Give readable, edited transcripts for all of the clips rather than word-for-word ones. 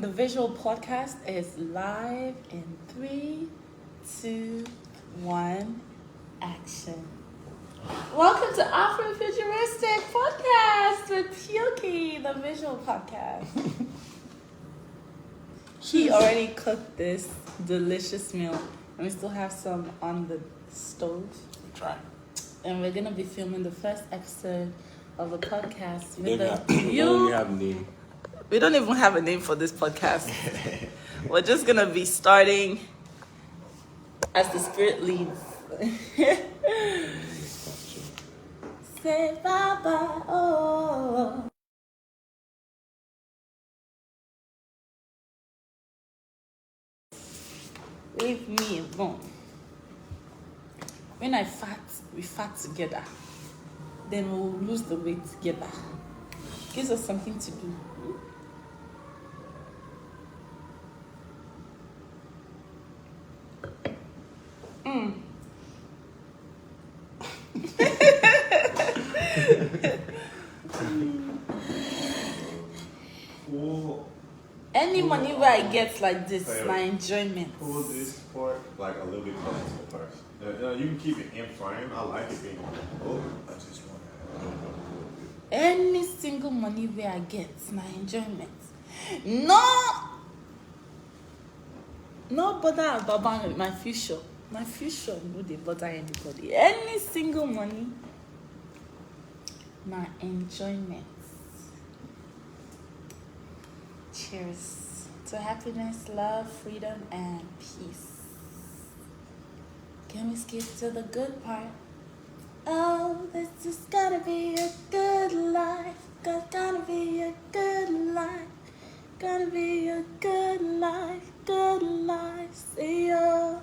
The visual podcast is live in 3, 2, 1, action. Welcome to Afrofuturistic Podcast with Pukey, the visual podcast. He already cooked this delicious meal, and we still have some on the stove. Try. And we're gonna be filming the first episode of a podcast We with don't have a name. We don't even have a name for this podcast. We're just gonna be starting as the spirit leads. Say bye bye, oh. Leave me alone. When I fat, we fat together. Then we'll lose the weight together. Gives us something to do. Any money where I get like this, my enjoyment. Pull this part like a little bit closer to the first. You can keep it in frame. I like it being. Oh, I just want to. Any single money where I get, my enjoyment. No bother about my future. My future, no they bother anybody. Any single money, my enjoyment. Cheers to happiness, love, freedom, and peace. Can we skip to the good part? Oh, this is gonna be a good life. Gonna be a good life. Gonna be a good life. Good life. See ya.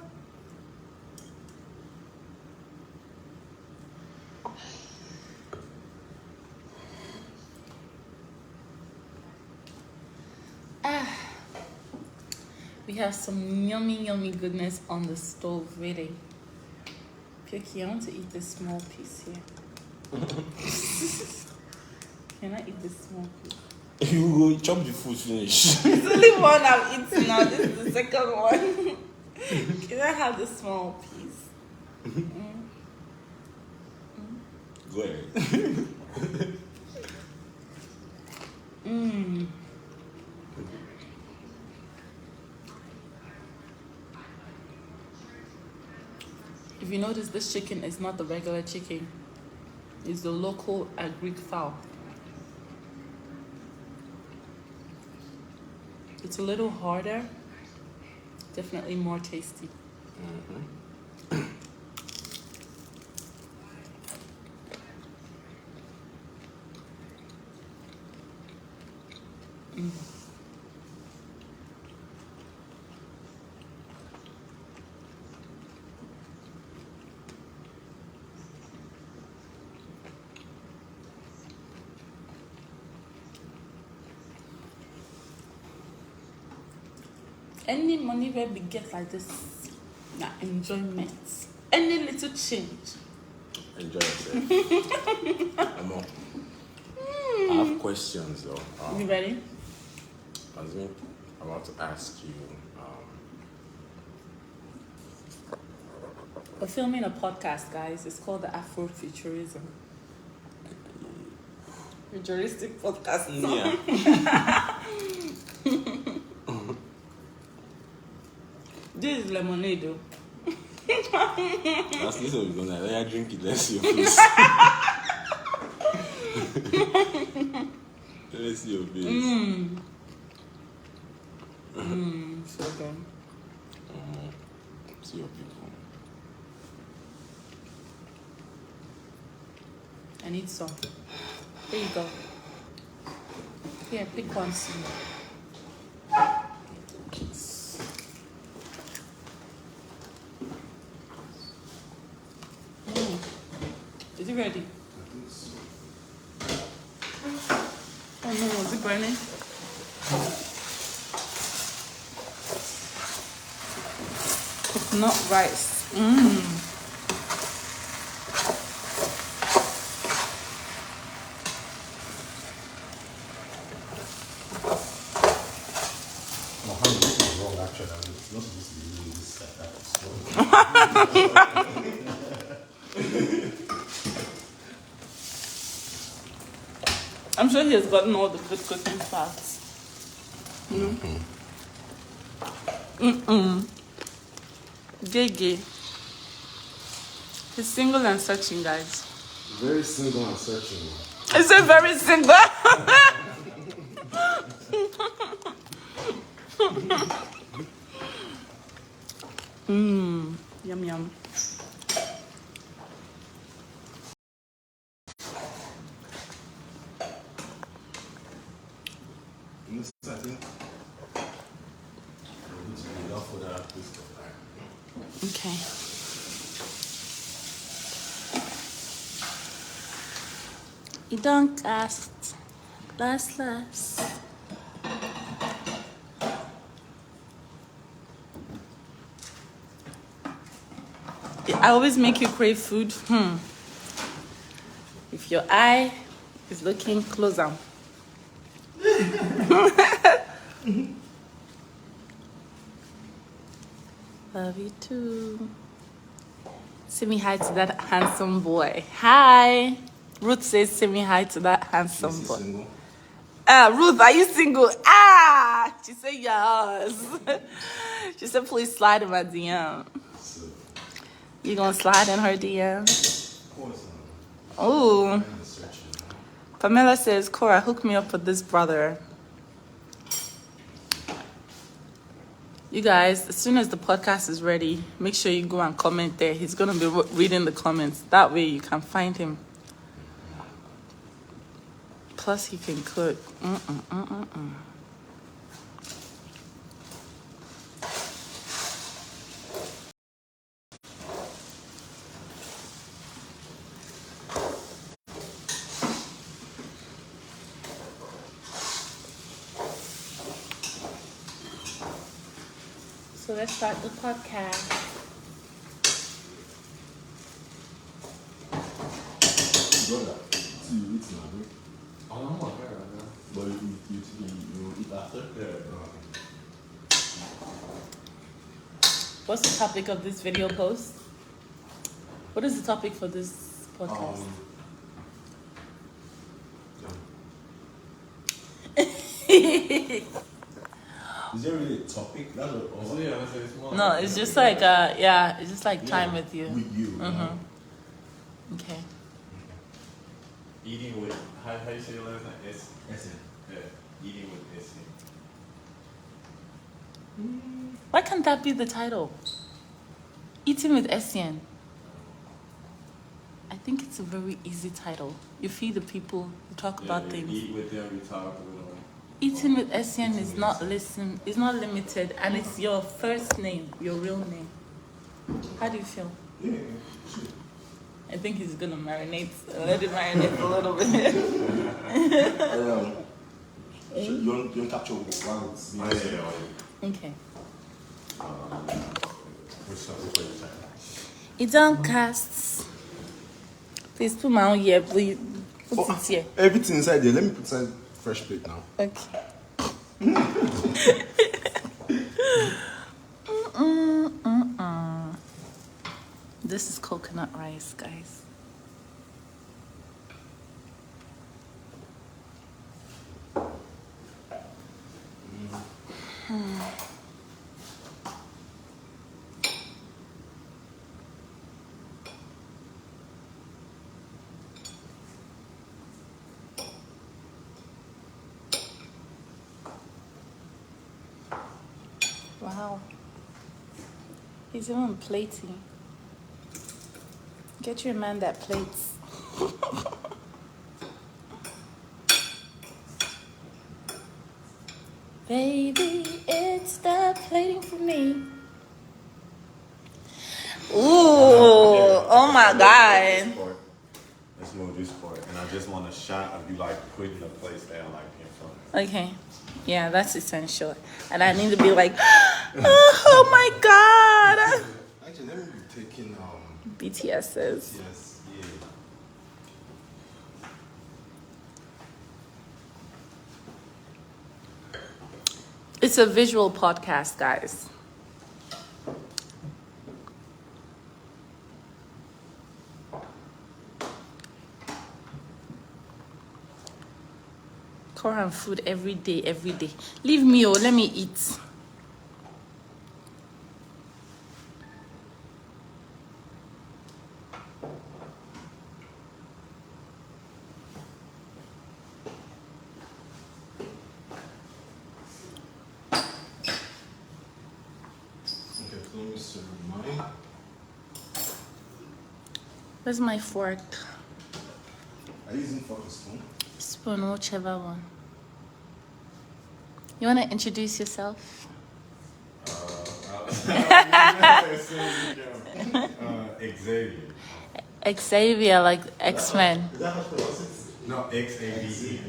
We have some yummy goodness on the stove waiting. Pukey, I want to eat this small piece here. Can I eat this small piece? You go chop the food finish. It's only one I've eaten now. This is the second one. Can I have the small piece? Go ahead. If you notice, this chicken is not the regular chicken. It's the local agric fowl. It's a little harder, definitely more tasty. Any money where we get like this, enjoyment. Any little change. Enjoy yourself. I'm on. I have questions though. You ready? I was about to ask you. We're filming a podcast, guys. It's called the Afrofuturism. Futuristic podcast. Yeah. This is lemonade, though. That's this one because I drink it. Let's see your face. Let's see your face. So good. See your people. I need some. Here you go. Here, pick one seed. Is it ready? Oh no, is it burning? Coconut rice. Actually, I'm not supposed to be doing this like that. I'm sure he has gotten all the good cooking facts. JJ. He's single and searching, guys. Very single and searching. I said very single. Yum yum. This, I think, we're going to be enough for that. Okay. You don't ask. Last. I always make you crave food. If your eye is looking closer. Love you too. Say me hi to that handsome boy. Hi. Ruth says, say me hi to that handsome boy. Single. Ruth, are you single? She said yes. She said, please slide in my DM. So, You gonna slide in her DM? of course, Ooh. I'm searching. Pamela says, Cora, hook me up with this brother. You guys, as soon as the podcast is ready, make sure you go and comment there. He's gonna be reading the comments. That way you can find him. Plus, he can cook. So let's start the podcast. Brother, so you eat now, right? Oh, I'm okay right now. But you eat after? Yeah. What's the topic of this video post? What is the topic for this podcast? Is there really a topic? That's what Oh, yeah, it's more No, it's just like it's just like time with you. With you. Okay. Eating with, how you say your last name? Essence. Yeah, eating with Essien. Why can't that be the title? Eating with Essien. I think it's a very easy title. You feed the people, you talk about you things. eat with them, you talk with them. Eating with Essien is not limited, and it's your first name, your real name. How do you feel? Yeah. I think he's gonna marinate. Let it marinate a little bit. You want capture one? Okay. Which one? It don't cast. Please put my own here, please. Put it here. Everything inside there. Let me put inside fresh plate now. Okay. This is coconut rice, guys. Wow. He's even plating. Get your man that plates. Baby, it's the plating for me. Ooh, oh my God. Let's move this part. And I just want a shot of you like putting the place down like in front. Okay. Yeah, that's essential. And I need to be like, oh my God. Actually, let me be taking BTS's. yes, yeah. It's a visual podcast, guys. Korean food every day, every day. Leave me, oh, let me eat. Okay, so let me serve mine. Where's my fork? Are you using fork and spoon? Spoon, whichever one. You want to introduce yourself? Xavier. Xavier, like X-Men. Is that how you pronounce it? No, Xavier.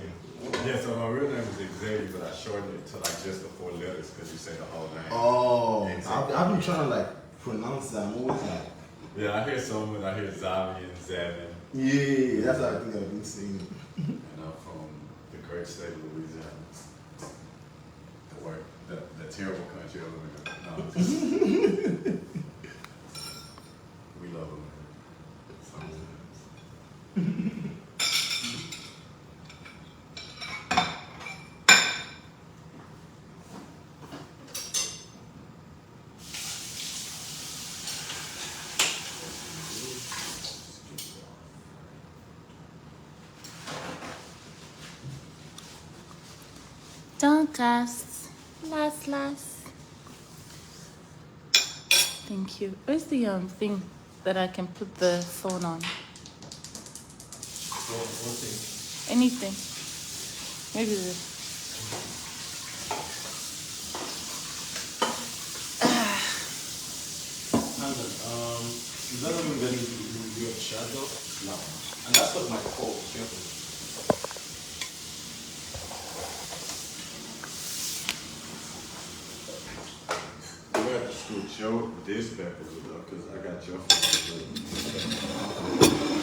Yeah, so my real name is Xavier, but I shortened it to like just the 4 letters because you say the whole name. Oh, Exactly. I've been trying to like pronounce that. I'm always like, Yeah, I hear someone, I hear Zavi and Zavin, yeah, that's what I think I've been saying. and I'm from the great state of Louisiana. The terrible country of America. No, we love America. Sometimes. Don't cast. Last. Thank you. Where's the thing that I can put the phone on? What thing? Anything. Maybe this. Is that not even getting to your shadow? No. And that's what my call. Careful. You have to switch your dispatches up because I got your phone.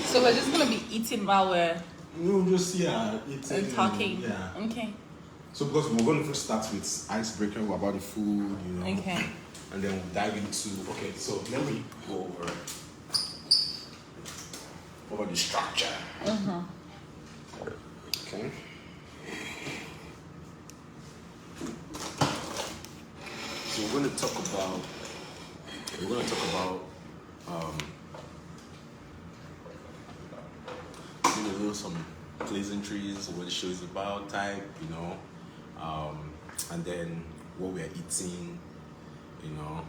So we're just gonna be eating while we're We'll just, yeah, it's talking. Yeah. Okay. So, because we're going to first start with icebreaker about the food, you know. Okay. And then we'll dive into, okay, so let me go over the structure. Okay. So we're going to talk about some pleasantries, what the show is about, type, you know, and then what we're eating, you know.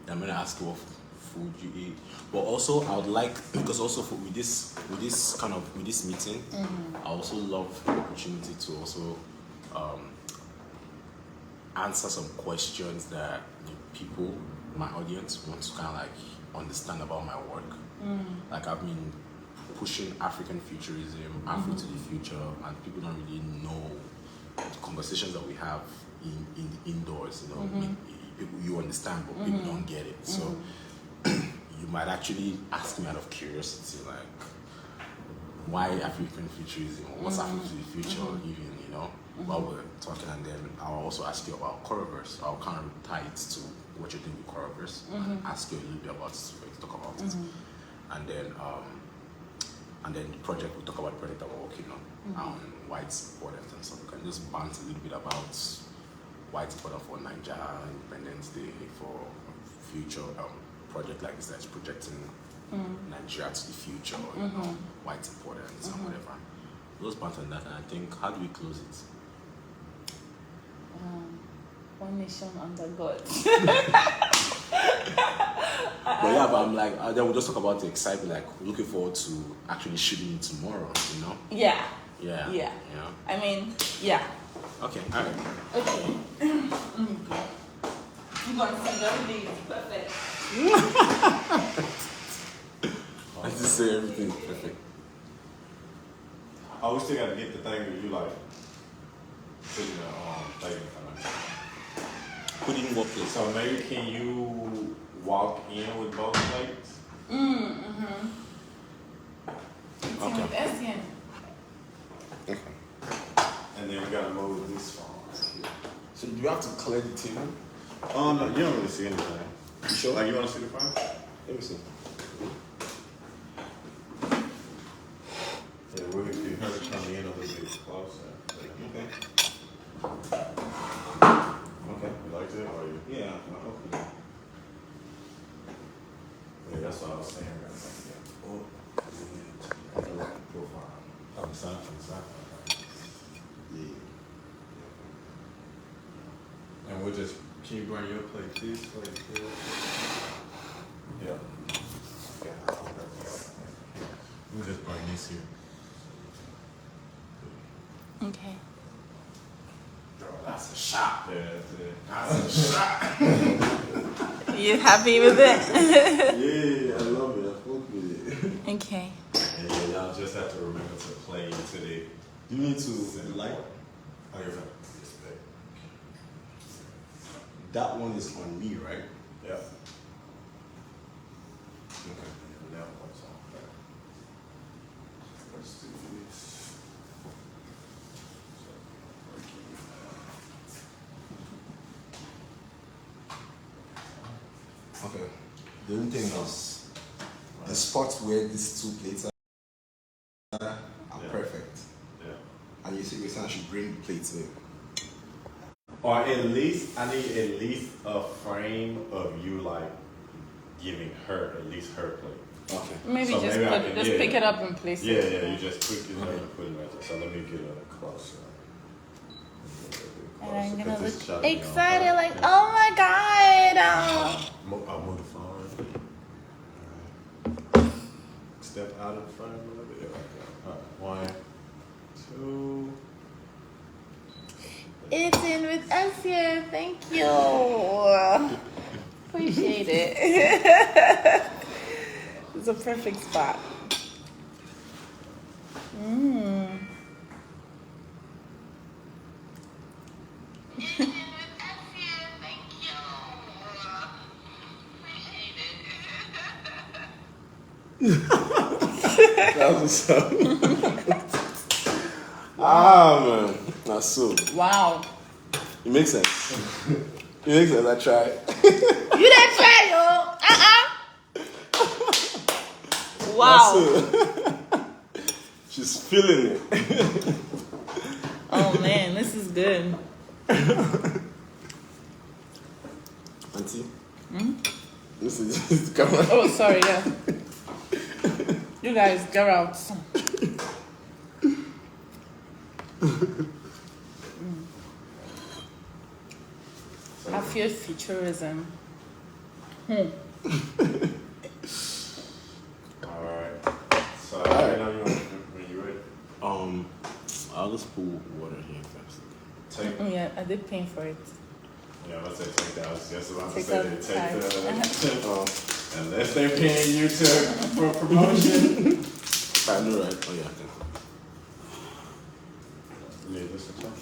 I'm gonna ask you what food you eat, but also I would like, because also with this meeting, I also love the opportunity to also answer some questions that the people, my audience, want to kind of like understand about my work. Like I've been pushing African futurism, Afro to the future, and people don't really know the conversations that we have in the indoors. You know, people, you understand, but people don't get it. So you might actually ask me out of curiosity, like, why African futurism? What's Afro to the future? Even, you know, while we're talking, and then I'll also ask you about Coreverse. I'll kind of tie it to what you're doing with Coreverse, and ask you a little bit about it, talk about it, and then the project, we'll talk about the project that we're working on white importance and stuff. We can just bounce a little bit about white importance for Nigeria Independence Day, for future project like this that's projecting Nigeria to the future, you know, white importance and whatever. Those bounce on that, and I think, how do we close it? One nation under God. But yeah, but I'm like, then we'll just talk about the excitement, like looking forward to actually shooting it tomorrow, you know? Yeah. Yeah. Yeah. You know? I mean, yeah. Okay, all right. Okay. I'm going to see everything is perfect. I just say everything is perfect. Oh, we still gotta get the thing where you like putting the thing in front of Put in what place? you. So maybe can you walk in with both plates? Eating with Etienne. Okay. And then we gotta move this phone. So do you have to clear the table? Oh no, you don't really see anything. You sure? Like you want to see the fries? Let me see. Yeah, we if you heard it coming in a little bit closer. Okay. Okay. You liked it or you? Yeah. Okay. Yeah, that's what I was saying. Oh. Profile. On the side, on the side. Yeah. And we'll just, can you bring your plate, please? Plate, please? Yeah. Okay. We'll just bring this here. Okay. That's a shot. Yeah, that's it. That's a shot. You happy with it? Yeah, I love it. I fuck with it. Okay. And yeah, y'all just have to remember to play into the You need to like oh, you're right. that one is on me, right? Yeah. Okay. And that one's on. Let's do this. Okay. The only thing is the spots where these two plates are Yeah. perfect. Yeah. And you say I should bring the plates in. Or at least, I need at least a frame of you like giving her at least her plate. Okay. Maybe So just maybe I put, can- just yeah. pick it up and place Yeah, it. yeah, you just quick it up and put it right there. So let me get a closer. And I'm gonna Because this look shot me on excited, fire. like, oh my god! I'll move the phone. Step out of the frame a little bit. All right, 1, 2. It's in with us here. Thank you. Appreciate it. It's a perfect spot. Mmm. That was man. That's so. Wow. It makes sense. It makes sense. I tried. You didn't try, yo. Wow. She's feeling it. Oh man, this is good. Auntie. This is the camera. Oh, sorry, yeah. You guys, get out. I feel futurism. All right. So I know you when you're ready. I'll just pour water here first. Take. Oh yeah, I did pay for it. Yeah, I'm gonna say take that. I was just about to Take say out that. the Take the. Unless they're paying you for promotion. I know, right? Oh yeah. Yeah, this is fine.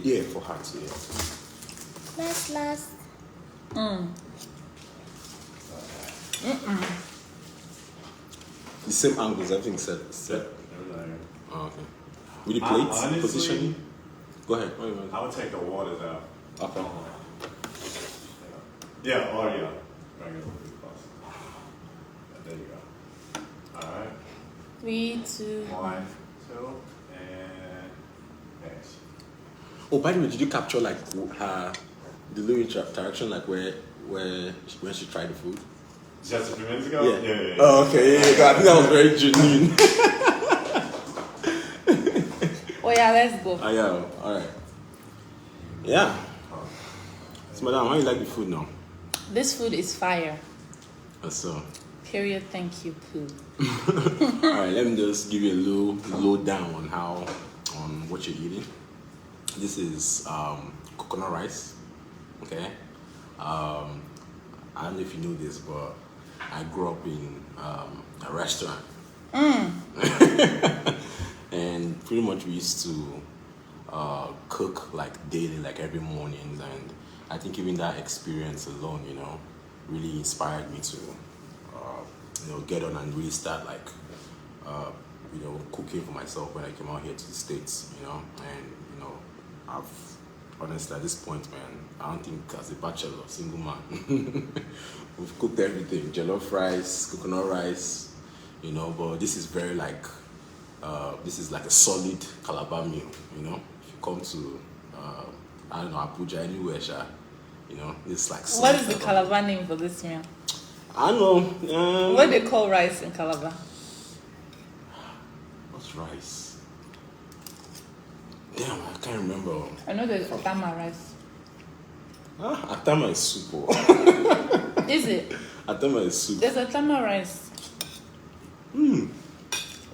Yeah, for her too. Yeah. Last. The same angles, everything set. Everything. Oh, okay. With the plates, Honestly, positioning. Go ahead. What do you want? I would take the waters out. Okay. Yeah, or yeah. Bring it a little bit closer. There you go. All right. 3, 2. 1, 2, and dash. Oh, by the way, did you capture like her the little interaction, like when she tried the food? Just a few minutes ago? Yeah. Oh, okay. Yeah. I think that was very genuine. Oh yeah, let's go. Oh yeah. All right. Yeah. So, madam, how you like the food now? This food is fire. So. Period. Thank you, poo. All right. Let me just give you a low down on what you're eating. This is coconut rice. Okay. I don't know if you know this, but I grew up in a restaurant. And pretty much we used to cook like daily, like every morning. And I think even that experience alone, really inspired me to, get on and really start like, cooking for myself when I came out here to the States, and, honestly, at this point, man, I don't think as a bachelor, single man, we've cooked everything: jollof rice, coconut rice, you know. But this is very like, this is like a solid Calabar meal, you know. If you come to, I don't know, Abuja, anywhere, you know, it's like. What is the Calabar name for this meal? I don't know. What do they call rice in Calabar? What's rice? Damn, I can't remember. I know there's Atama rice. Atama is soup. Is it? Atama is soup. There's Atama rice.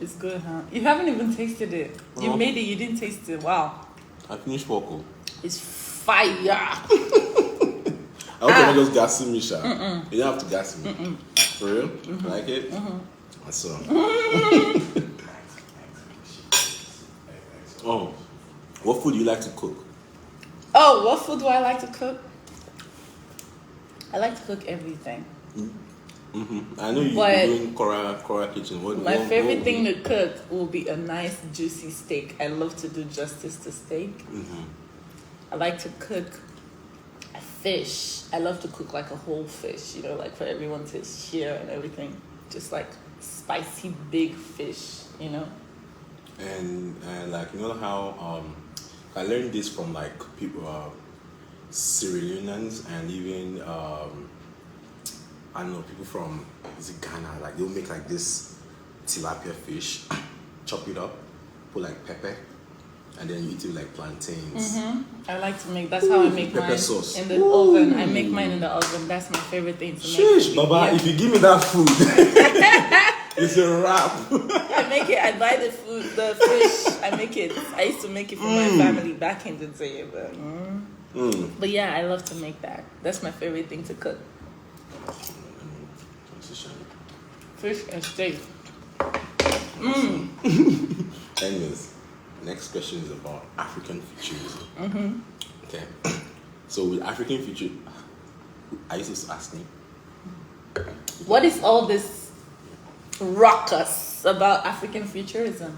It's good, huh? You haven't even tasted it. You No. made it, you didn't taste it. Wow. I finished Woko. It's fire. I hope you're not just gassing me, Sha. You don't have to gas me. For real? Like it? That's all. Oh, what food do you like to cook? Oh, what food do I like to cook? I like to cook everything. I know you're But- doing Cora Kitchen. My favorite thing to cook will be a nice juicy steak. I love to do justice to steak. I like to cook a fish. I love to cook like a whole fish, you know, like for everyone to share and everything. Just like spicy big fish, you know. And like, you know how I learned this from like people, Sierra Leoneans, and even I don't know, people from Ghana. Like they'll make like this tilapia fish, chop it up, put like pepper, and then you eat it with like plantains. I like to make. That's how I make Pepper mine sauce. in the oven. I make mine in the oven. That's my favorite thing to make. Sheesh, Baba, Yeah. if you give me that food, it's a wrap. I make it. I buy the food, the fish. I make it. I used to make it for my family back in the day, but yeah, I love to make that. That's my favorite thing to cook. Fish and steak. Anyways, next question is about African futurism. Okay, so with African future, I used to ask me, What is all this ruckus about African futurism?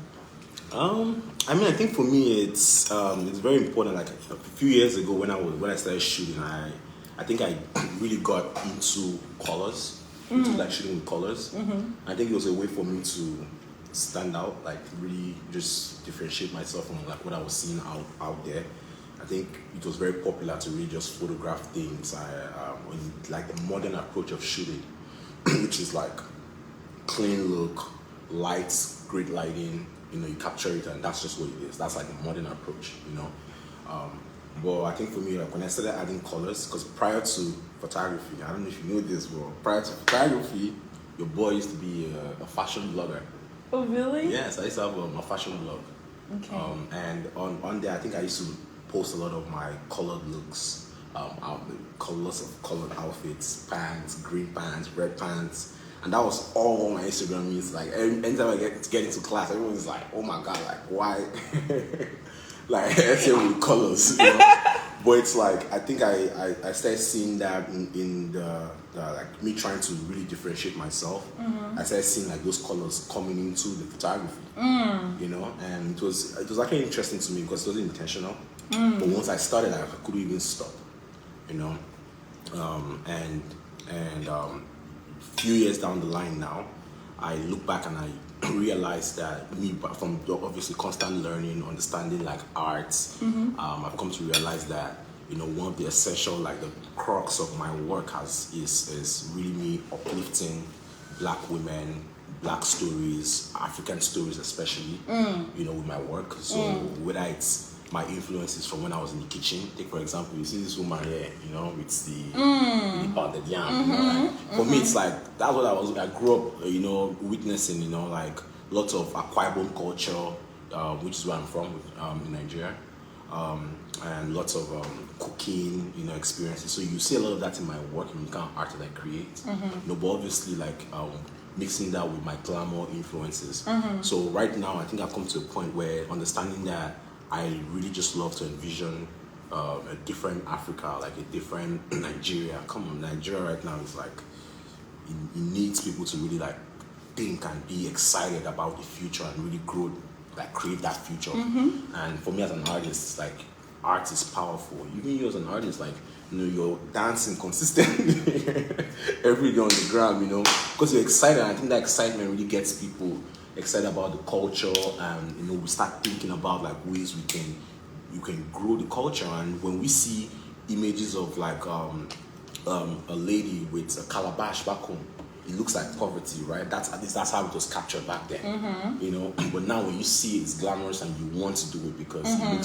I mean, I think for me, it's very important. Like a few years ago, when I started shooting, I think I really got into colors, into like shooting with colors. I think it was a way for me to stand out, like really just differentiate myself from like what I was seeing out there. I think it was very popular to really just photograph things. Like the modern approach of shooting, which is like clean look, lights, great lighting. You know, you capture it, and that's just what it is. That's like the modern approach, you know. But I think for me, like when I started adding colors, because prior to photography, I don't know if you know this, but prior to photography, your boy used to be a fashion blogger. Oh, really? Yes, I used to have a fashion blog. Okay. And on there, I think I used to post a lot of my colored looks, colors of colored outfits, pants, green pants, red pants. And that was all on my Instagram means. Like anytime I get into class, everyone's like, "Oh my god, like why?" Like essay with colors, you know? But it's like I think I started seeing that in the like me trying to really differentiate myself. I started seeing like those colors coming into the photography, you know, and it was actually interesting to me because it wasn't intentional. But once I started, I couldn't even stop, you know, and few years down the line now, I look back and I realized that from obviously constant learning, understanding like arts, I've come to realize that, you know, one of the essential, like the crux of my work is really me uplifting Black women, Black stories, African stories especially, you know, with my work. So whether it's my influences from when I was in the kitchen. Take for example, you see this woman here, you know, with the pounded yam. You know, like, for me, it's like that's what I grew up, you know, witnessing. You know, like lots of Akwa Ibom culture, which is where I'm from, in Nigeria, and lots of cooking, you know, experiences. So you see a lot of that in my work and the kind of art that I create. You know, but obviously, like mixing that with my glamour influences. So right now, I think I've come to a point where understanding that I really just love to envision a different Africa, like a different Nigeria. Come on, Nigeria right now is like, it needs people to really like think and be excited about the future and really grow, like create that future. And for me as an artist, like art is powerful. Even you as an artist, like, you're dancing consistently every day on the ground, because you're excited. And I think that excitement really gets people excited about the culture, and we start thinking about like ways you can grow the culture. And when we see images of like a lady with a calabash back home, it looks like poverty, right? At least that's how it was captured back then. But now when you see it, it's glamorous and you want to do it because it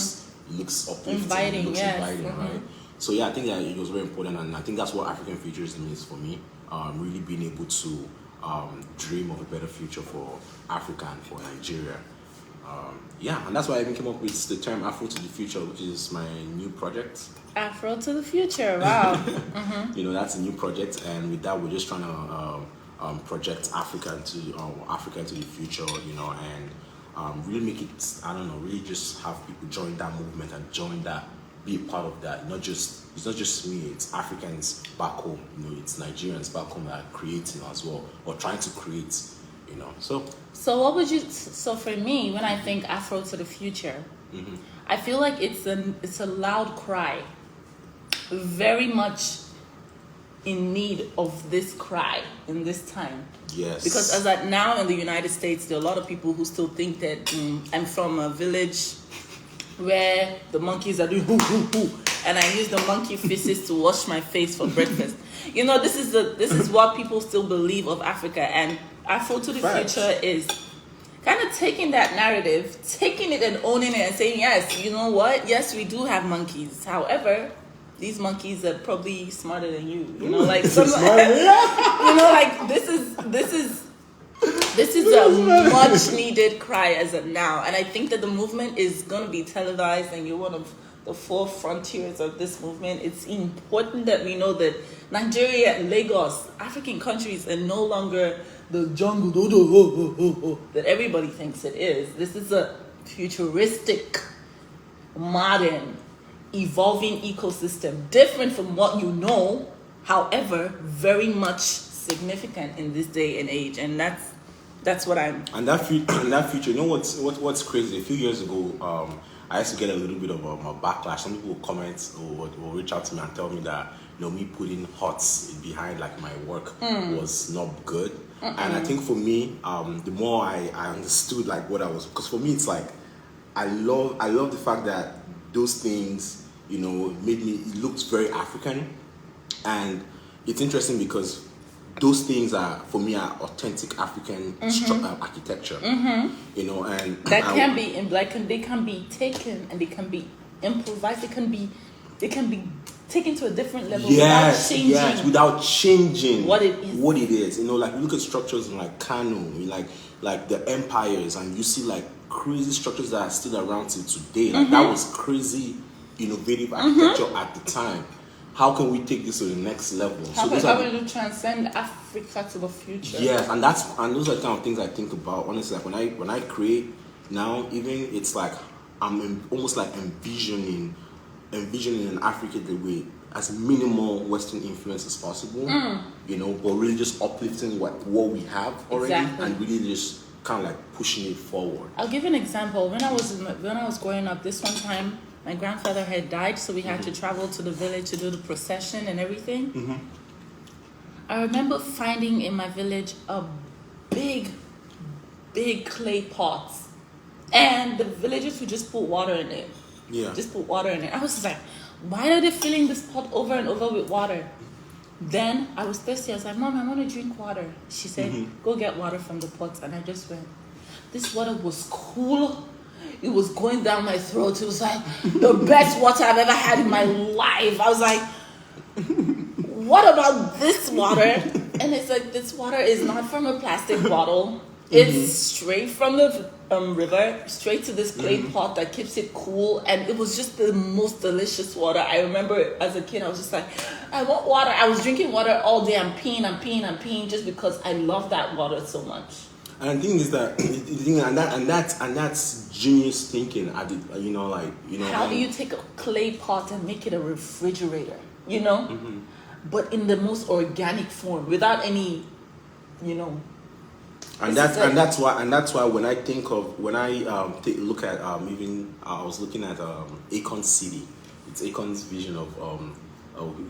looks uplifting, Inviting, it looks yes. inviting, right? So yeah, I think that it was very important, and I think that's what African futurism is for me. Really being able to dream of a better future for Africa and for Nigeria. And that's why I even came up with the term Afro to the Future, which is my new project. Afro to the future. Wow. That's a new project, and with that, we're just trying to project Africa into the future, and really make it, really just have people join that movement and join that, be a part of that. It's not just me, it's Africans back home, it's Nigerians back home that are creating as well, or trying to create, So what would you, so for me, when I think Afro to the future, I feel like it's a loud cry, very much in need of this cry in this time. Yes. Because as at now in the United States, there are a lot of people who still think that I'm from a village where the monkeys are doing hoo hoo hoo, and I use the monkey feces to wash my face for breakfast. This is what people still believe of Africa, and Afro to the future is kind of taking that narrative, taking it and owning it and saying, yes, you know what? Yes, we do have monkeys. However, these monkeys are probably smarter than you. Like some, like this is a much needed cry as of now, and I think that the movement is going to be televised, and you're one of the four frontiers of this movement. It's important that we know that Nigeria and Lagos, African countries, are no longer the jungle that everybody thinks it is. This is a futuristic, modern, evolving ecosystem, different from what you know, however, very much significant in this day and age, and that's what I'm. And that future, what's crazy? A few years ago, I used to get a little bit of a backlash. Some people will comment or reach out to me and tell me that me putting HOTS behind like my work was not good. And I think for me, the more I understood like what I was, because for me it's like I love the fact that those things made me, it looks very African, and it's interesting because those things are, for me, are authentic African architecture, and that they can be taken and they can be improvised. They can be taken to a different level without changing what it is. Like you look at structures in like Kano, like the empires, and you see like crazy structures that are still around till today. Like that was crazy, innovative architecture at the time. How can we take this to the next level? How can we transcend Africa to the future? Yes, and those are the kind of things I think about. Honestly, like when I create now, even it's like I'm almost like envisioning an Africa the way as minimal Western influence as possible. But really just uplifting what we have already, and really just kind of like pushing it forward. I'll give you an example. When I was growing up, this one time, my grandfather had died, so we had to travel to the village to do the procession and everything. I remember finding in my village a big clay pot, and the villagers would just put water in it. Just put water in it. I was just like, why are they filling this pot over and over with water? Then I was thirsty. I was like, Mom, I want to drink water. She said, go get water from the pot. And I just went. This water was cool. It was going down my throat. It was like the best water I've ever had in my life. I was like, what about this water? And it's like, this water is not from a plastic bottle. It's straight from the river, straight to this clay pot that keeps it cool. And it was just the most delicious water. I remember as a kid, I was just like, I want water. I was drinking water all day. I'm peeing just because I love that water so much. And the thing is that, and that's genius thinking. How do you take a clay pot and make it a refrigerator? But in the most organic form, without any, And that's why when I think of when I look at even I was looking at Akon City. It's Akon's vision of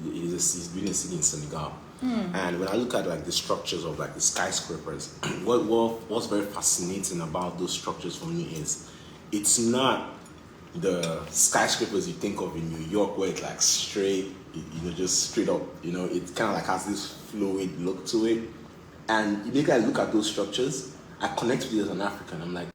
he's doing a city in Senegal. And when I look at like the structures of like the skyscrapers, what's very fascinating about those structures for me is it's not the skyscrapers you think of in New York where it's like straight, just straight up. It kind of like has this fluid look to it. And immediately I look at those structures, I connect with it as an African. I'm like,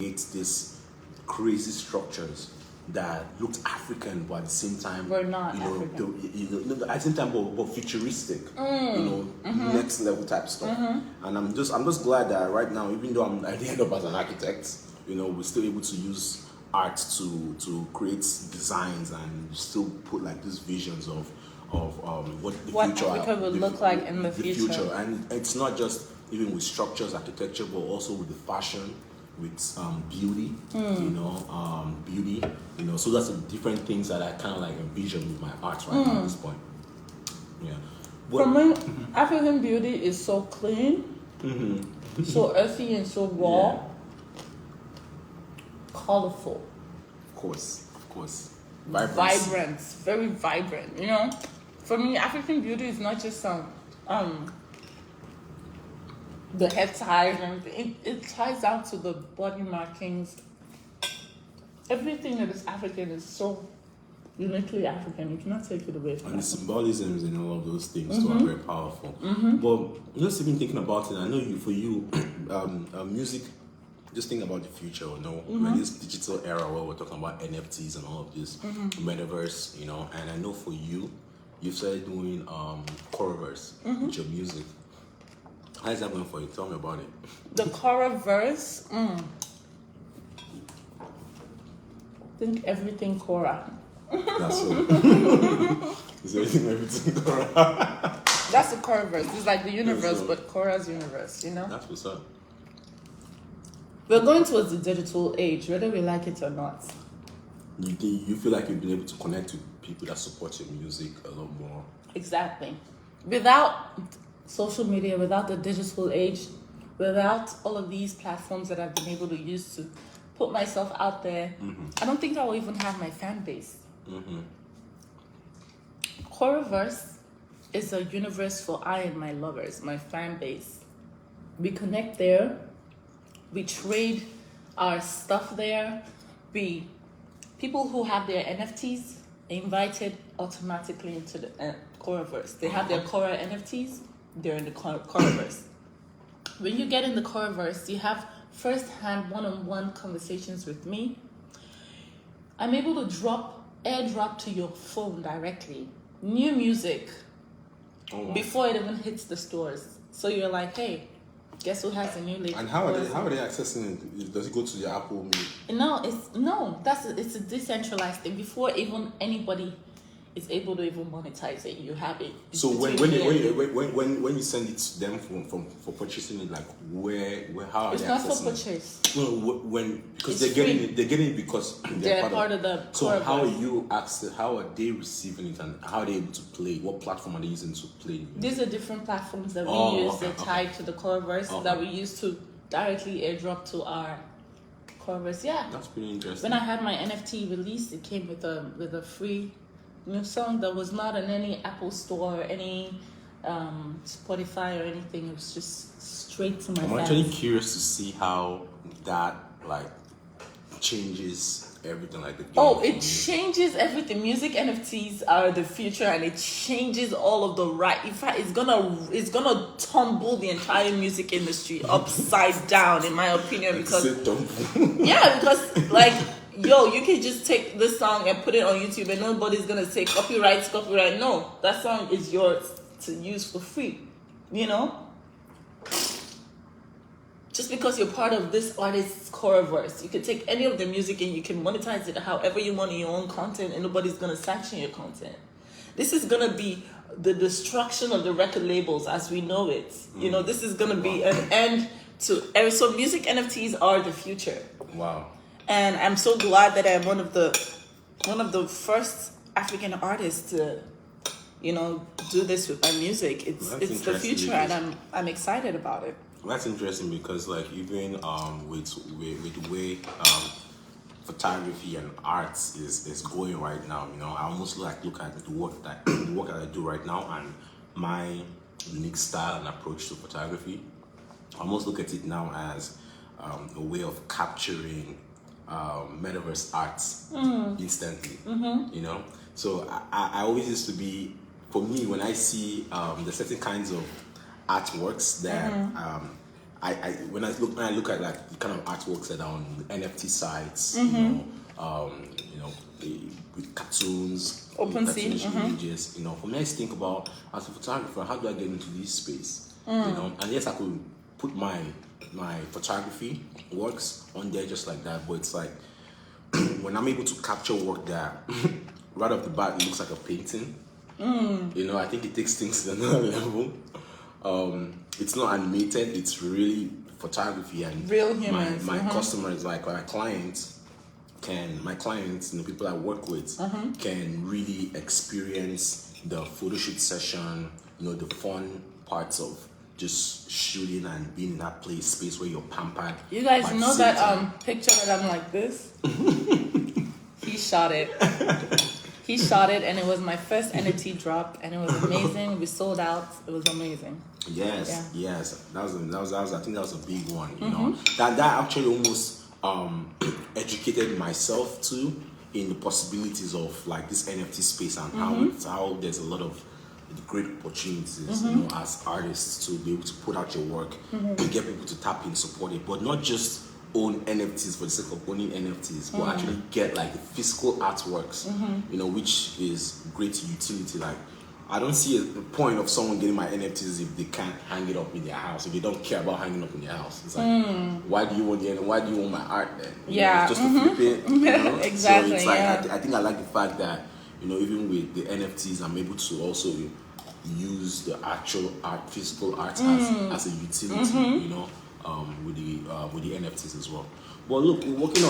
it's this crazy structures that looked African, but at the same time, We're not African. At the same time, but futuristic, next level type stuff. And I'm just glad that right now, even though I didn't end up as an architect, we're still able to use art to create designs and still put like these visions of what the future Africa will look like in the future. And it's not just even with structures, architecture, but also with the fashion, with beauty, beauty, so that's the different things that I kind of like envision with my art right now at this point. Yeah. For me, African beauty is so clean, so earthy and so raw, colorful. Of course. Vibrant, very vibrant. For me, African beauty is not just the head ties and everything. It ties down to the body markings. Everything that is African is so uniquely African. You cannot take it away from And the us. symbolisms and all of those things too are very powerful. But just even thinking about it, I know for you, music. Just think about the future. When this digital era where we're talking about NFTs and all of this metaverse, and I know for you, you've started doing Coraverse with your music. How is that going for you? Tell me about it. The Coraverse, think everything Cora. That's it. Is everything Cora? That's the Coraverse. It's like the universe, but Cora's universe, That's what's up. We're going towards the digital age, whether we like it or not. You feel like you've been able to connect with people that support your music a lot more. Exactly. Without social media, without the digital age, without all of these platforms that I've been able to use to put myself out there, I don't think I will even have my fan base. Coraverse is a universe for I and my lovers, my fan base. We connect there. We trade our stuff there. People who have their NFTs invited automatically into the Coraverse. They have their Cora NFTs. They're in the Coraverse. When you get in the Coraverse, you have first-hand one-on-one conversations with me. I'm able to airdrop to your phone directly new music before it even hits the stores. So you're like, hey, guess who has a new latest? And how are they accessing it? Does it go to your Apple Music? No, it's a decentralized thing. Before even anybody is able to even monetize it, you have it. So when you send it to them for purchasing it, like how are it's they not accessing for purchase. it? No, because It's they're getting it because They're part of the So Coraverse. how are they receiving it and how are they able to play? What platform are they using to play? These are different platforms that we use. They're tied to the Coraverse that we use to directly airdrop to our Coraverse. Yeah. That's pretty interesting. When I had my NFT release, it came with a free new song that was not in any Apple store or any Spotify or anything. It was just straight to my I'm fans. actually curious to see how that changes everything, like the game. Oh, it changes everything. Music NFTs are the future, and it changes all of the right. In fact, it's gonna tumble the entire music industry upside down, in my opinion. Because because you can just take this song and put it on YouTube, and nobody's gonna say copyright. No, that song is yours to use for free. Just because you're part of this artist's Coraverse, you can take any of the music and you can monetize it however you want in your own content, and nobody's gonna sanction your content. this is gonna be the destruction of the record labels as we know it. You know, this is gonna be an end to. And so music NFTs are the future. Wow. And I'm so glad that I'm one of the first African artists to, you know, do this with my music. It's the interesting future, and I'm excited about it. That's interesting because, like, even with the way photography and arts is going right now, you know, I almost look at the work that I do right now and my unique style and approach to photography. I almost look at it now as a way of capturing metaverse arts instantly. You know, so I always used to be, for me, when I see the certain kinds of artworks that when I look at like the kind of artworks that are on NFT sites, you know, with cartoons, OpenSea, images, you know, for me, I think about, as a photographer, how do I get into this space? You know, and yes, I could put my photography works on there just like that, but it's like when I'm able to capture work that right off the bat it looks like a painting. You know, I think it takes things to another level. It's not animated, it's really photography, and real humans. My customers, like my clients, the people I work with, can really experience the photo shoot session, you know, the fun parts of just shooting and being in that space where you're pampered. You guys know that picture that I'm like this? He shot it. He shot it, and it was my first NFT drop, and it was amazing. We sold out. It was amazing. Yes. That was I think that was a big one. You know, that actually almost educated myself too in the possibilities of like this NFT space and how there's a lot of great opportunities, you know, as artists to be able to put out your work and get people to tap in, support it, but not just own NFTs for the sake of owning NFTs, but actually get like the physical artworks, you know, which is great utility. Like, I don't see a point of someone getting my NFTs if they can't hang it up in their house, if they don't care about hanging up in their house. It's like, why do you want my art then? You know, just to flip it, you know? Exactly. So it's like, I think I like the fact that, you know, even with the NFTs, I'm able to also use the actual art, physical art as a utility, you know, with the NFTs as well. Well, look, we're working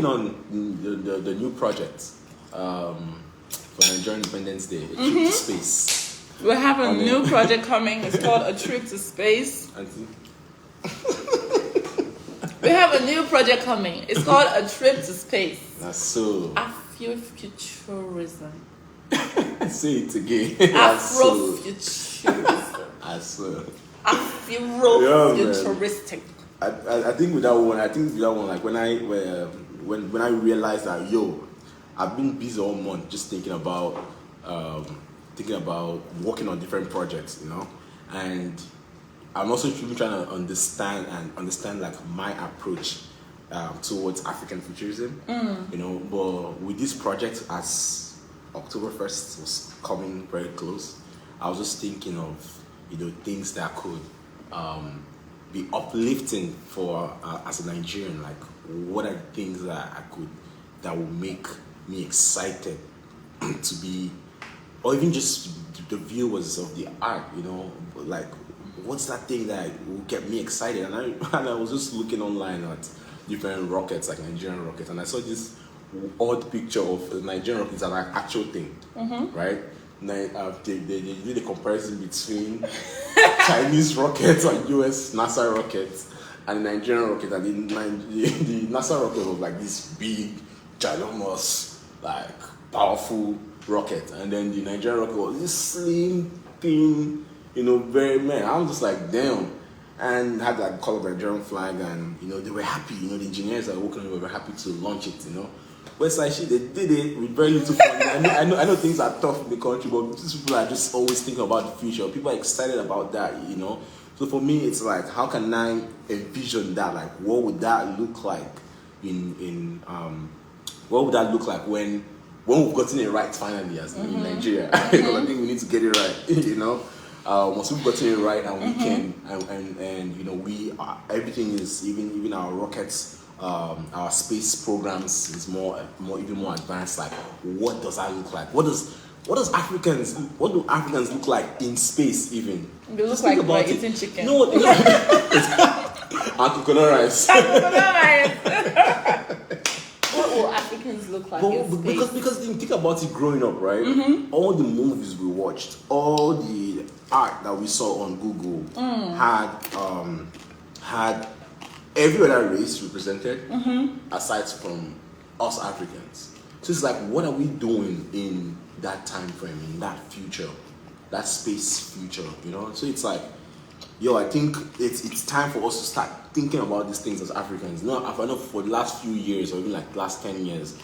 on the new project for Nigerian Independence Day, A Trip to Space. We have a new project coming. It's called A Trip to Space. We have a new project coming. It's called A Trip to Space. That's so. Afrofuturism. Say it again. Afrofuturism. I swear. Afrofuturistic. I think with that one, like when I realized that, I've been busy all month just thinking about working on different projects, you know, and I'm also trying to understand like my approach towards African futurism, you know. But with this project, as October 1st was coming very close, I was just thinking of, you know, things that could be uplifting for as a Nigerian. Like, what are the things that will make me excited to be, or even just the viewers of the art, you know, like, what's that thing that will get me excited? And I was just looking online at different rockets, like Nigerian rockets, and I saw this odd picture of the Nigerian rockets as an actual thing, right? They did a comparison between Chinese rockets and US NASA rockets and the Nigerian rocket, and the NASA rocket was like this big, ginormous, like powerful rocket, and then the Nigerian rocket was this slim, thin, you know, very man. I was just like, damn. And had that color of the Nigerian flag, and you know, they were happy. You know, the engineers that were working on it were happy to launch it. You know, West Side shit, they did it with very little funding. I know things are tough in the country, but these people are just always thinking about the future. People are excited about that, you know. So for me, it's like, how can I envision that? Like, what would that look like what would that look like when we've gotten it right finally as in Nigeria? Because I think we need to get it right, you know. Once we've gotten it right, and we can, and you know, everything is, even our rockets our space programs is even more advanced. Like, what does that look like? What do Africans look like in space even? They look like we're eating chicken. No, and coconut rice. What will Africans look like in space? Because think about it growing up, right? All the movies we watched, all the art that we saw on Google had every other race represented aside from us Africans. So it's like, what are we doing in that time frame, in that future, that space future, you know? So it's like, I think it's time for us to start thinking about these things as Africans. I know for the last few years, or even like the last 10 years,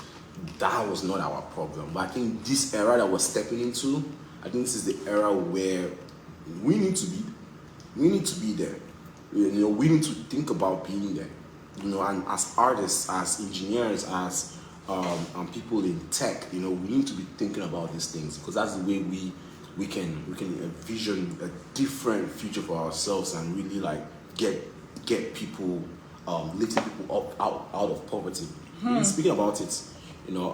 that was not our problem. But I think this era that we're stepping into, I think this is the era where we need to be there. We need to think about being there. And as artists, as engineers, as people in tech, we need to be thinking about these things, because that's the way we can envision a different future for ourselves and really like get people, lifting people up out of poverty. Speaking about it, I don't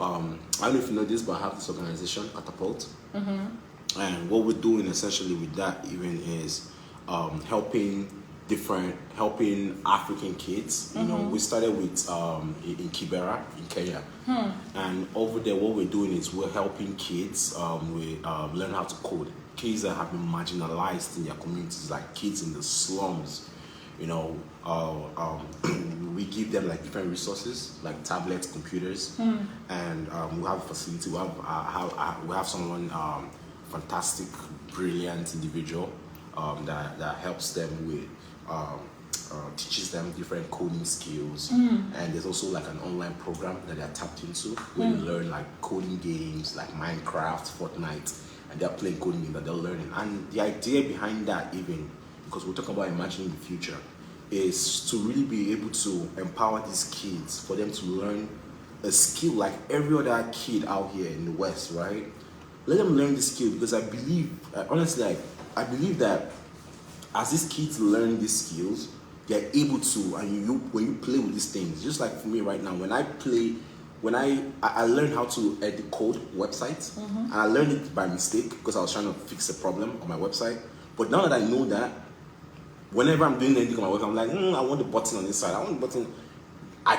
know if you know this, but I have this organization, Catapult, and what we're doing essentially with that even is helping African kids. We started with in Kibera in Kenya, and over there what we're doing is we're helping kids learn how to code. Kids that have been marginalized in their communities, like kids in the slums. We give them like different resources, like tablets, computers, and we have a facility. We have someone fantastic, brilliant individual that helps them with. Teaches them different coding skills, and there's also like an online program that they're tapped into where you learn like coding games like Minecraft, Fortnite, and they're playing coding games that they're learning. And the idea behind that, even because we're talking about imagining the future, is to really be able to empower these kids for them to learn a skill like every other kid out here in the West, right? Let them learn the skill, because I believe, honestly, I believe that as these kids learn these skills, they're able to, and when you play with these things, just like for me right now, when I learned how to edit code websites, and I learned it by mistake because I was trying to fix a problem on my website. But now that I know that, whenever I'm doing anything on my website, I'm like, I want the button on this side. I want the button. I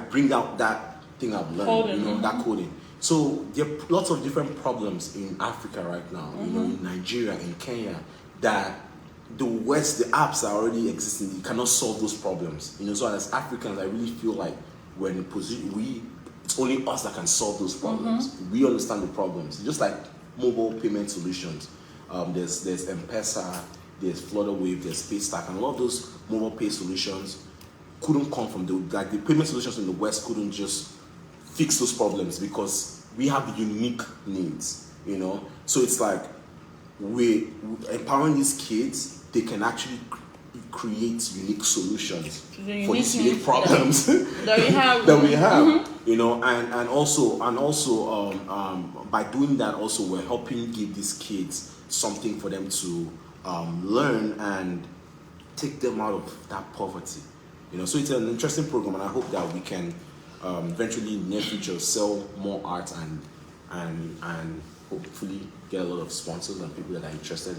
bring out that thing I've learned, that coding. So there are lots of different problems in Africa right now, in Nigeria, in Kenya, that the West, the apps that are already existing, you cannot solve those problems. So as Africans, I really feel like we're in a position, it's only us that can solve those problems. We understand the problems. Just like mobile payment solutions. There's M-Pesa, there's Flutterwave, there's Paystack, and a lot of those mobile pay solutions couldn't come from the payment solutions in the West couldn't just fix those problems, because we have the unique needs, So it's like we're empowering these kids. They can actually create unique solutions for these unique problems that we have. And also by doing that, also we're helping give these kids something for them to learn and take them out of that poverty. So it's an interesting program, and I hope that we can eventually in the near future sell more art and hopefully get a lot of sponsors and people that are interested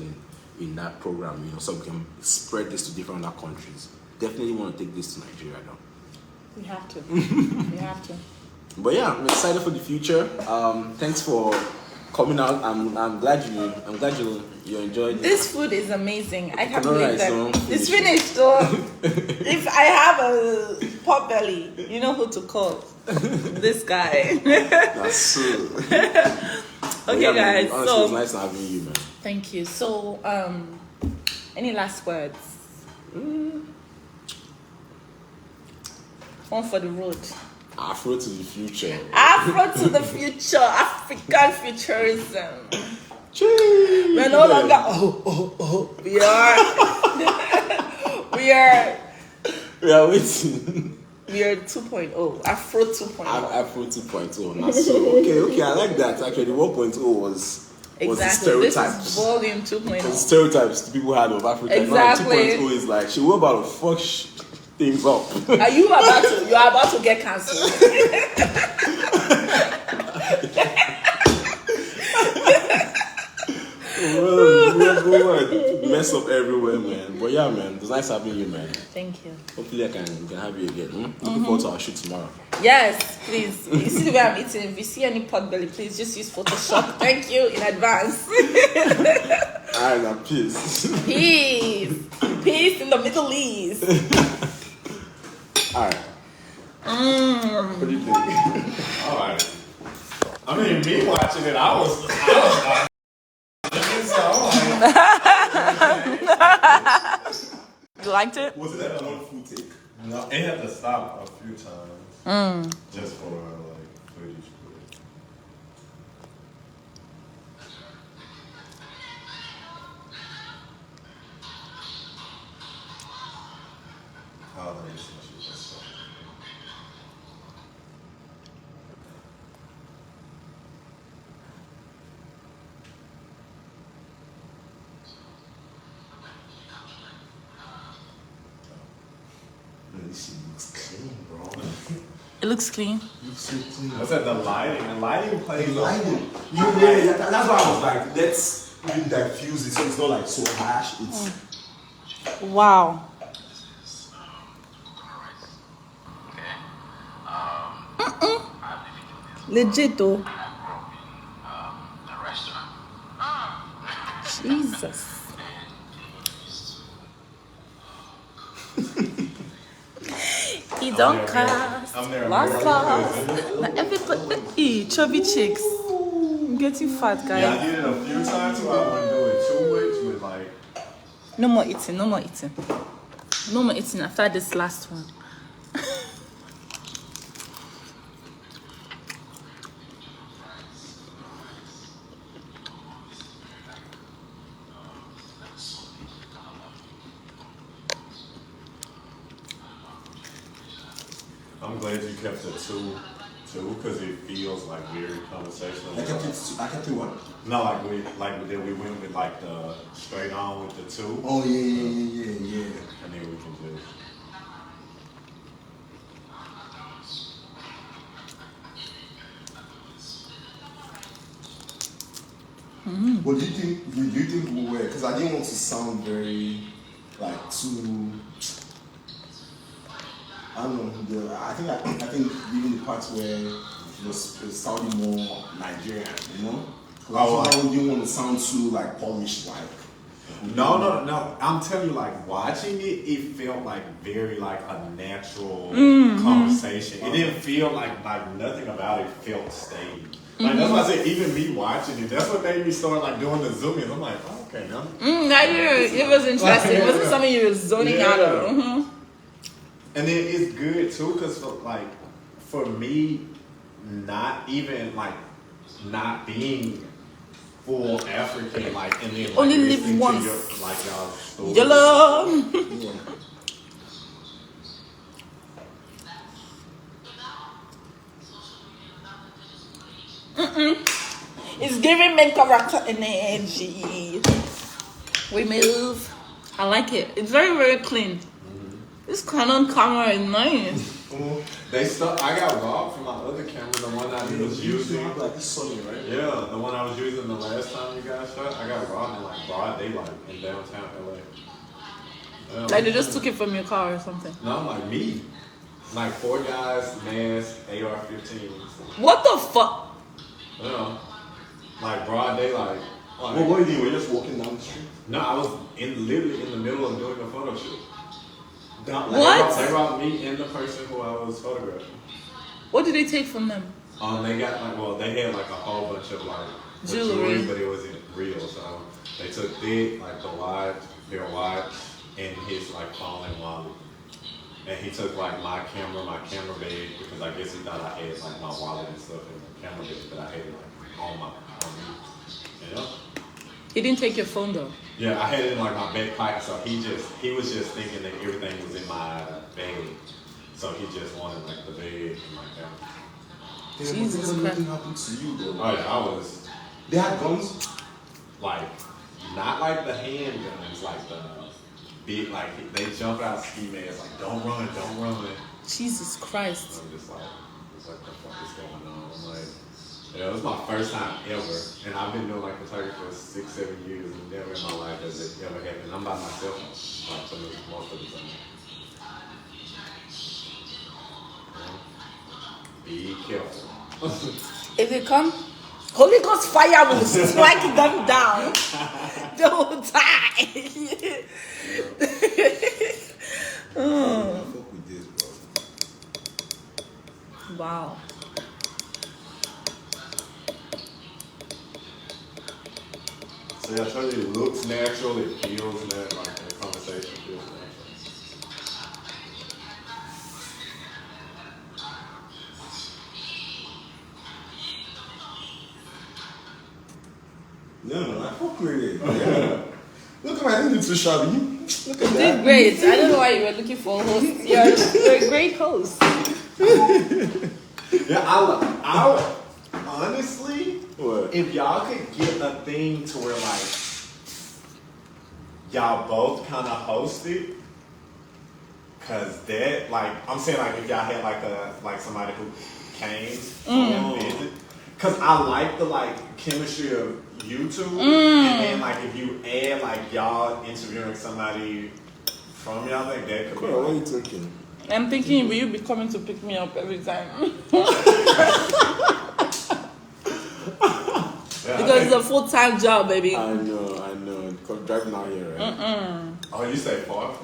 in that program, so we can spread this to different other countries. Definitely want to take this to Nigeria though. We have to. We have to. But yeah, I'm excited for the future. Thanks for coming out. I'm glad you enjoyed it. This food is amazing. I can't believe that it's finished. So if I have a pot belly, you know who to call. This guy. That's true. Okay, guys. Honestly, So it was nice having you, man. Thank you. So, any last words? One for the road. Afro to the future. Afro to the future. African futurism. Jeez. We're no longer. We are waiting. We are 2.0. Afro 2.0. Afro 2.0. Now, so okay. I like that. Actually, 1.0 was the stereotypes. This is volume 2.0. The stereotypes the people had of Africa. Exactly. Now 2.0 is like, what about a fuck? things up. Are you about to get cancelled? Mess up everywhere, man. But yeah, man, it's nice having you, man. Thank you. Hopefully we can have you again. Looking forward to our shoot tomorrow. Yes, please. You see the way I'm eating. If you see any pot belly, please just use Photoshop. Thank you in advance. Alright, now peace. Peace. Peace in the Middle East. Alright. What do you think? All right. I mean, me watching it, I was You liked it? Was it that one food take? no, it had to stop a few times just for like footage. Oh, let me see what she just said. This shit looks clean, bro. It looks clean. Looks so clean. I said the lighting. The lighting plays. Lighting. Yeah, that's why I was like, let's even diffuse it so it's not like so harsh. It's Wow. Legit though. Jesus. He don't cast. I'm there. Lost lost. Now everybody, chubby chicks. I'm getting fat, Yeah, I guys. did it a few times, so I wouldn't do it too much with like. No more eating. No more eating. No more eating after this last one. I'm glad you kept the two, because it feels like very conversational. I kept it what? No, that we went with like the straight on with the two, Oh yeah. and then we can just. What do you think we were? Because I didn't want to sound very like too. I don't know. I think even the parts where it was sounding more Nigerian, you know. Oh, I didn't want to sound too like polished, like. No. I'm telling you, like watching it felt like very like a natural conversation. It didn't feel like nothing about it felt staged. Like that's why I said, even me watching it, that's what made me start like doing the zoom in. I'm like, oh, okay, now. It was interesting. It wasn't something you were zoning out of. Mm-hmm. And then it's good too, because like for me, not even like not being full African, like and then like, Only live listening once. to your, like y'all stories. Yellow. Yeah. It's giving main character energy. We move. I like it. It's very, very clean. This Canon camera is nice. I got robbed from my other camera, the one I was using. Like this Sony, right? Yeah, the one I was using the last time you guys shot. I got robbed in like broad daylight in downtown LA. Yeah. Like they just took it from your car or something. No, I'm like me. Like 4 guys, mask, AR-15s. What the fuck? Yeah. Like broad daylight. Like, What were you doing? Were you just walking down the street? no, I was literally in the middle of doing a photo shoot. What? They robbed me and the person who I was photographing. What did they take from them? They got they had like a whole bunch of like Jewelry. but it wasn't real. So they took their watch, and his like phone and wallet. And he took like my camera bag, because I guess he thought I had like my wallet and stuff in the camera bag, but I had it like on me. You know? He didn't take your phone though. Yeah, I had it in like my back pocket, so he was just thinking that everything was in my bag. So he just wanted like the bag and my camera. Yeah, Jesus but Christ. nothing happened to you though. Oh yeah, I was They had guns. like, not like the handguns, like big, like they jump out ski masks, like don't run. Jesus Christ. I'm just like, what the fuck is going on? I'm like, yeah, it was my first time ever, and I've been doing like photography for 6-7 years, and never in my life has it ever happened. I'm by myself like for most of the time. Be careful. If they come, Holy Ghost fire will strike them down. They will die. Fuck with this, bro. Wow. So yeah, I told you, it looks natural, it feels natural, like the conversation feels natural. No, I fuck with it. Yeah. Look at my name, too shabby. Look at You did that. great. I don't know why you were looking for a host. You're a great host. Yeah, I honestly, What? if y'all could get a thing to where like y'all both kind of host it, cause that like I'm saying like if y'all had like somebody who came and visit, cause I like the like chemistry of you two, and then like if you add like y'all interviewing somebody from y'all, like that could be. What are you Like, thinking? I'm thinking, will you be coming to pick me up every time? yeah, Because it's a full-time job, baby. I know. Because driving out here, right? oh, you say far?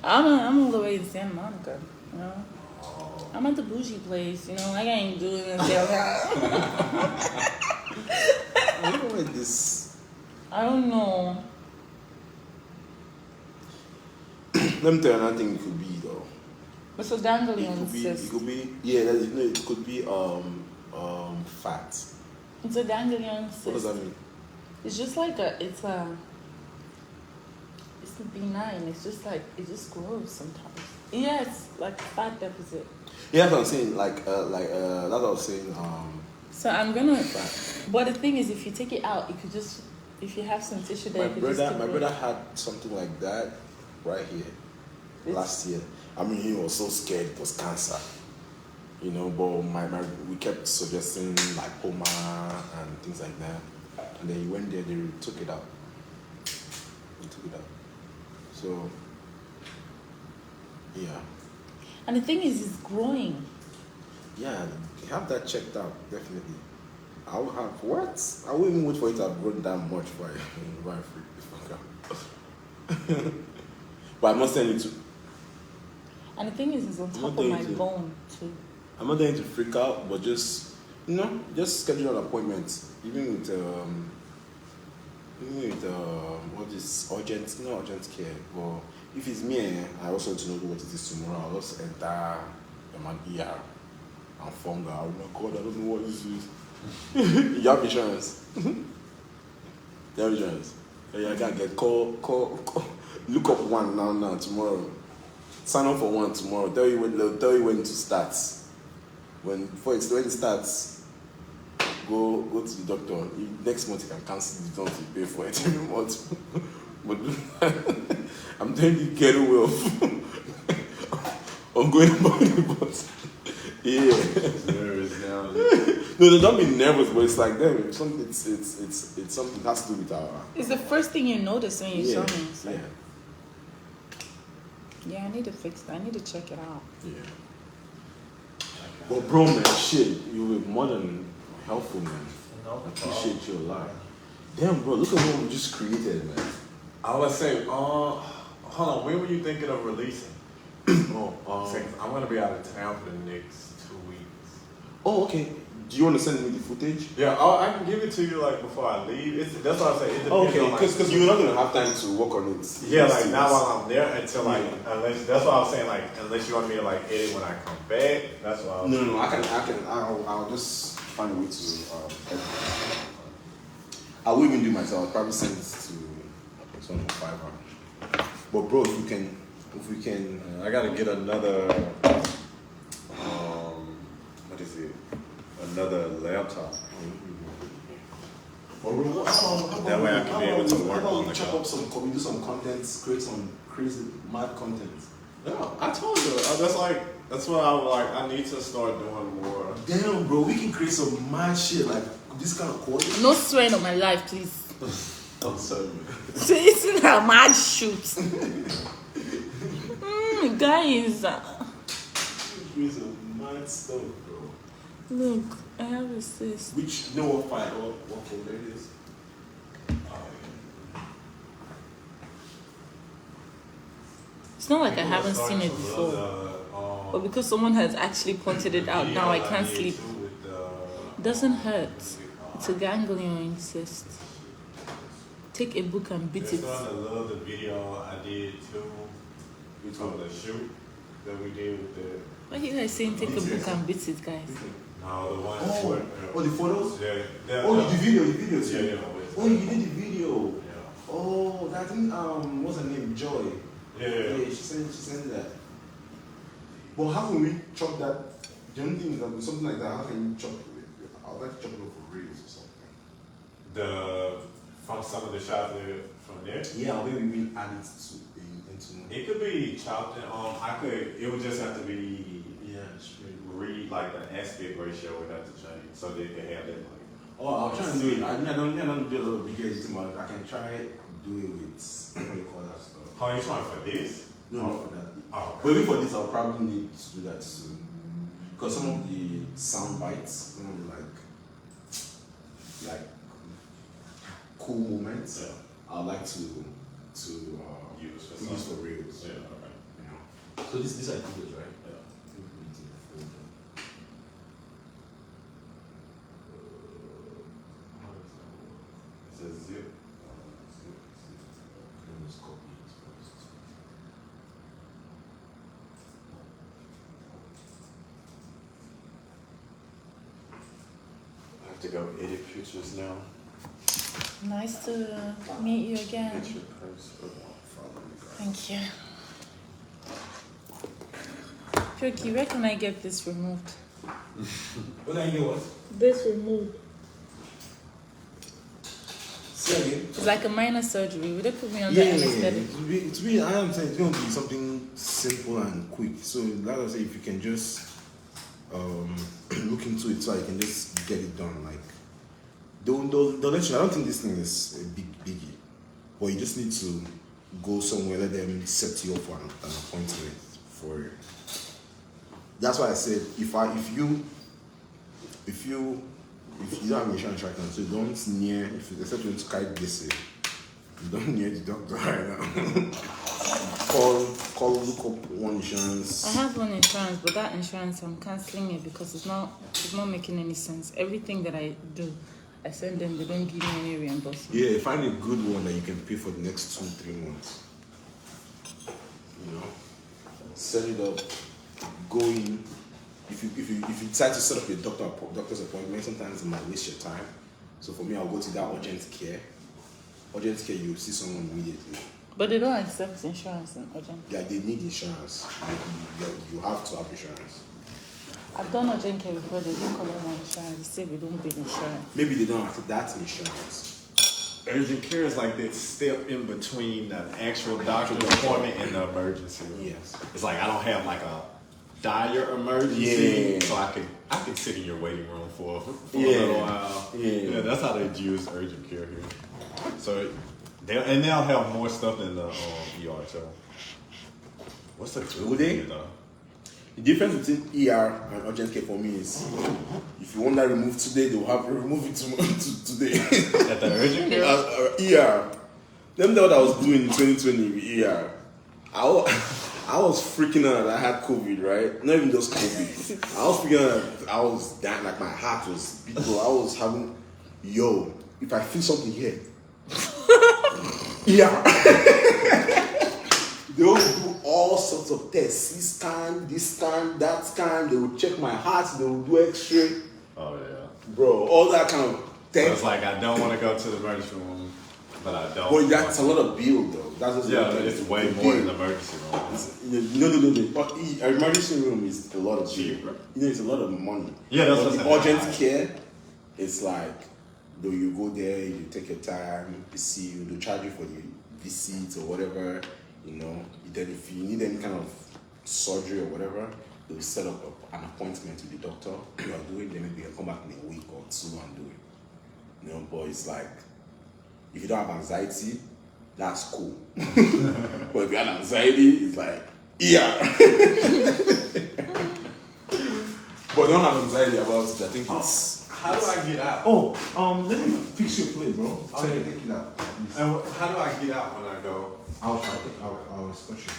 I'm all the way in Santa Monica, you know. I'm at the bougie place, you know. I ain't doing this downtown. I don't know why this. I don't know. Let me tell you another thing it could be, though. What's so It dangling on could the be, cyst? it could be, yeah, it could be, fat. It's a dangling on the What does cyst. that mean? It's just like it's benign. It's just like, it just grows sometimes. Yeah, it's like fat deficit. Yeah, that's what I'm saying. That's what I was saying. So I'm gonna, Fat. but the thing is, if you take it out, it could just, if you have some tissue there, My it could just keep brother growing. had something like that right here last year. I mean, he was so scared it was cancer, you know. But we kept suggesting like Poma and things like that, and then he went there. They took it out. So yeah, And the thing is, it's growing. yeah. Have that checked out definitely. I will have what? I won't even wait for it to have grown that much before I freak the fuck out. But I'm not saying it to. And the thing is, it's on I'm top not of doing my it. bone too. I'm not going to freak out, but just just schedule an appointment, even with what is urgent, not urgent care. But if it's me, I also need to know what it is tomorrow. I'll just enter my ER and find out. Oh my God, I don't know what this is. You have insurance. You have insurance. Yeah, I can get call. Look up one now tomorrow. Sign up for one tomorrow. They'll tell you when to start. When it starts, go to the doctor. Next month you can cancel the don't you pay for it every month. But I'm telling you, get well. I'm going about it, but yeah. Nervous now. No, don't be nervous, but it's like that. It's something that has to do with our. It's the first thing you notice when you show me. It's Yeah. like, yeah, I need to fix that. I need to check it out. Yeah. But bro, man, shit, you were more than helpful, man. I appreciate you a lot. Damn, bro, look at what we just created, man. I was saying, hold on, when were you thinking of releasing? I'm gonna be out of town for the next 2 weeks. Oh, okay. Do you want to send me the footage? Yeah, I can give it to you like before I leave. That's what I'm saying. It depends Oh, okay, on, like, because you're not gonna have time to work on it. yeah, like not while I'm there until like unless that's what I was saying, like unless you want me to like edit when I come back. That's what I was No, I'll just find a way to edit. I will even do myself. I'll probably send it to someone on Fiverr. But bro, if we can, I gotta get another what is it? Another laptop. For real? That way I can be able to work on the chop go. up some, do some content, create some crazy, mad content. Yeah, I told you. That's what I need to start doing more. Damn, bro, we can create some mad shit like this kind of quality. No swearing on my life, please. I'm sorry. So it's a mad shoot. Guys, Create some mad stuff, bro. look, I have a cyst. Which, you know what file, what folder it is? It's not like I haven't seen it before, but because someone has actually pointed it out, now I can't sleep. It doesn't hurt. It's a ganglion cyst. Take a book and beat it. I love the video I did too. From the shoot that we did with the. Why are you guys saying take a book and beat it, guys? No, the one. Oh, the photos? Yeah. Oh, the video too. Yeah. Oh, you did the video. Yeah. Oh, that thing, what's her name? Joy. Yeah. She sent that. But how can we chop that? The only thing is that with something like that, how can you chop it? I'd like to chop it up for reels or something. From some of the shots from there. Yeah, maybe we add it to into. It could be chopped and it would just have to be like the aspect ratio would have to change so they can have that like. Oh, I'll try and do it. I don't do a lot of big editing, but I can try do it with what do you call that stuff. How are you trying for this? No, not for that. Oh, But even for this, I'll probably need to do that soon. Because some of the sound bites, some of the like cool moments, Yeah. I'd like to Use for reels. Yeah, okay. Yeah. So these are videos, right? Yeah. It says zip. Let me just copy it first. I have to go edit pictures now. Nice to meet you again. Picture post. Thank you. Turkey, where can I get this removed? When I get what? This removed. Say again. It's like a minor surgery. Would they put me on the anesthetic? I am saying it's going to be something simple and quick. So, like I say, if you can just look into it so I can just get it done. Like, they'll let you. I don't think this thing is a biggie, but you just need to go somewhere, let them set you up for an appointment for it. That's why I said if you don't have insurance right now, so you don't except you want to carry this, you don't near the doctor right now. look up one insurance. I have one insurance, but that insurance I'm cancelling it because it's not making any sense. Everything that I do, I send them, they don't give me any reimbursement. Yeah, find a good one that you can pay for the next 2-3 months. You know, set it up, go in. If you decide to set up a doctor's appointment, sometimes it might waste your time. So for me, I'll go to that urgent care. Urgent care, you'll see someone immediately. But they don't accept insurance in urgent. Yeah, they need insurance. You have to have insurance. I've done urgent care before, they didn't collect my insurance. They say we don't pay insurance. Maybe they don't have that insurance. Urgent care is like that step in between the actual doctor's appointment and the emergency room. Yes. It's like I don't have like a dire emergency, so I can sit in your waiting room for a little while. Yeah, that's how they use urgent care here. So they'll have more stuff than the ER. So what's the good Would they? thing, though? The difference between ER and urgent care for me is if you want that removed today, they will have remove it today. At the urgent care? ER. Them that what I was doing in 2020 with ER. I was freaking out that I had COVID, right? Not even just COVID. I was freaking out that I was dying, like my heart was beating. I was having, if I feel something here. They will do all sorts of tests. C-scan, this scan, that scan. They will check my heart. They will do X-ray. Oh yeah. Bro, all that kind of So tests. it's like I don't want to go to the emergency room, but I don't. But that's a lot of bill, though. That's just it's way more than the emergency room. No. But emergency room is a lot of Cheap, bill. right? It's a lot of money. Yeah, that's but what the I'm urgent saying. care, it's like Though you go there, you take your time, you see, they'll charge you for the visit or whatever, you know. Then if you need any kind of surgery or whatever, they'll set up an appointment with the doctor. You are doing, then maybe you'll come back in a week or two and do it. You know, but it's like, if you don't have anxiety, that's cool. But if you have anxiety, it's like, yeah. But don't have anxiety about it. I think it's. How do I get out? Oh, let me fix your plate, bro. Okay. Take it out. And how do I get out when I go? I'll escort you.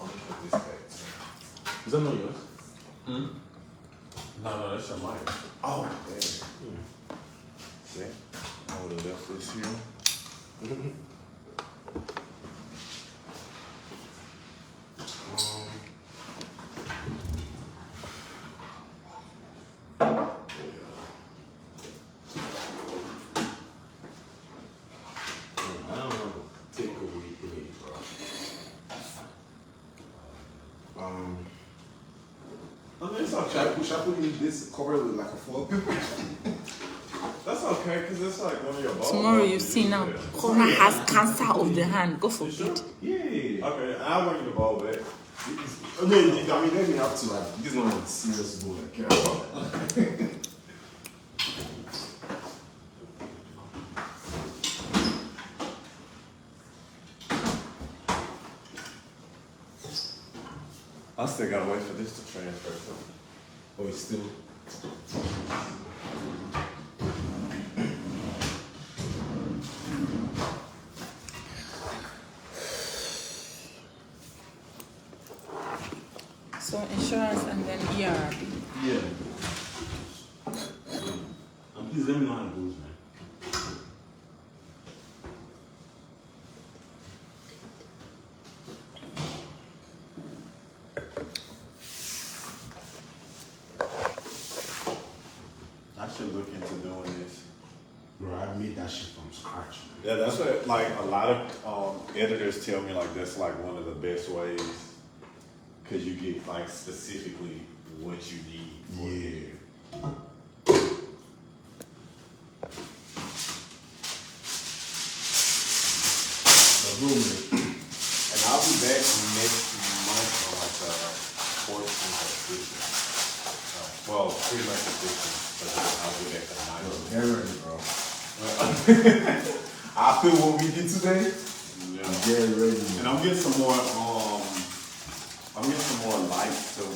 I'm gonna put this back. Is that not yours? No, that's your mic. Oh, damn. See? I would have left this here. I don't know. Take away plate, bro. I mean, it's okay. Should I put in this cover with like a fork? That's okay, because it's like one of your balls. Tomorrow you see now, Cora has cancer of the hand. God You sure? forbid. Yeah. Okay, I'll bring you the ball back. I mean, let me have to like. This is not a serious goal I care about. I still gotta wait for this to transfer. So. Oh, it's still. So insurance and then ERB. Yeah. And please let me know how it goes, man. I should look into doing this. Bro, I made that shit from scratch, man. Yeah, that's what like a lot of editors tell me. Like that's like one of the best ways, cause you get like specifically what you need. For it. The room, And I'll be back next month on like the 14th or 15th. Well, pretty much the 15th, but I'll be back the 9th. get ready, bro. After what we did today, Yeah. get ready. And I'm getting some more lights too.